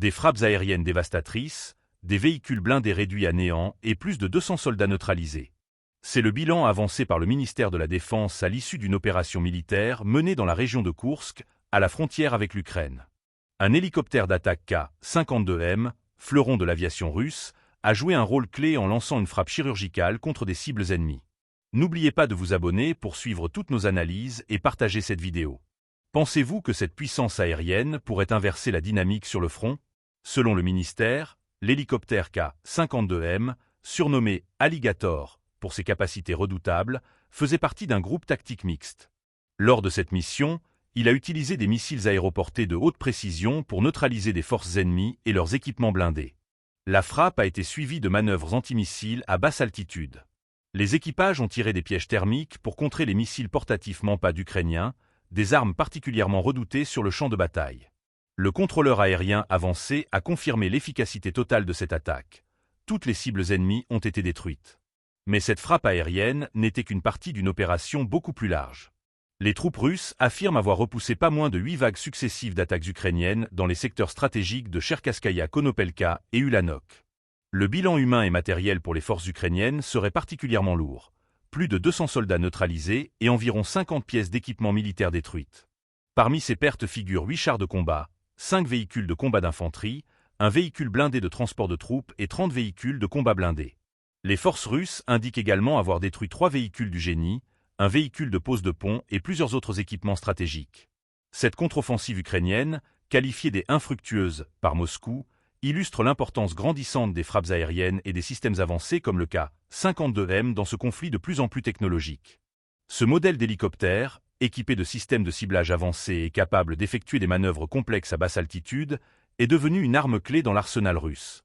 Des frappes aériennes dévastatrices, des véhicules blindés réduits à néant et plus de 200 soldats neutralisés. C'est le bilan avancé par le ministère de la Défense à l'issue d'une opération militaire menée dans la région de Koursk, à la frontière avec l'Ukraine. Un hélicoptère d'attaque K-52M, fleuron de l'aviation russe, a joué un rôle clé en lançant une frappe chirurgicale contre des cibles ennemies. N'oubliez pas de vous abonner pour suivre toutes nos analyses et partager cette vidéo. Pensez-vous que cette puissance aérienne pourrait inverser la dynamique sur le front? Selon le ministère, l'hélicoptère K-52M, surnommé Alligator pour ses capacités redoutables, faisait partie d'un groupe tactique mixte. Lors de cette mission, il a utilisé des missiles aéroportés de haute précision pour neutraliser des forces ennemies et leurs équipements blindés. La frappe a été suivie de manœuvres antimissiles à basse altitude. Les équipages ont tiré des pièges thermiques pour contrer les missiles portatifs Manpad ukrainiens, des armes particulièrement redoutées sur le champ de bataille. Le contrôleur aérien avancé a confirmé l'efficacité totale de cette attaque. Toutes les cibles ennemies ont été détruites. Mais cette frappe aérienne n'était qu'une partie d'une opération beaucoup plus large. Les troupes russes affirment avoir repoussé pas moins de 8 vagues successives d'attaques ukrainiennes dans les secteurs stratégiques de Cherkasskaya, Konopelka et Ulanok. Le bilan humain et matériel pour les forces ukrainiennes serait particulièrement lourd. Plus de 200 soldats neutralisés et environ 50 pièces d'équipement militaire détruites. Parmi ces pertes figurent 8 chars de combat, 5 véhicules de combat d'infanterie, un véhicule blindé de transport de troupes et 30 véhicules de combat blindés. Les forces russes indiquent également avoir détruit 3 véhicules du génie, un véhicule de pose de pont et plusieurs autres équipements stratégiques. Cette contre-offensive ukrainienne, qualifiée des infructueuses par Moscou, illustre l'importance grandissante des frappes aériennes et des systèmes avancés comme le K-52M dans ce conflit de plus en plus technologique. Ce modèle d'hélicoptère, équipé de systèmes de ciblage avancés et capable d'effectuer des manœuvres complexes à basse altitude, est devenu une arme clé dans l'arsenal russe.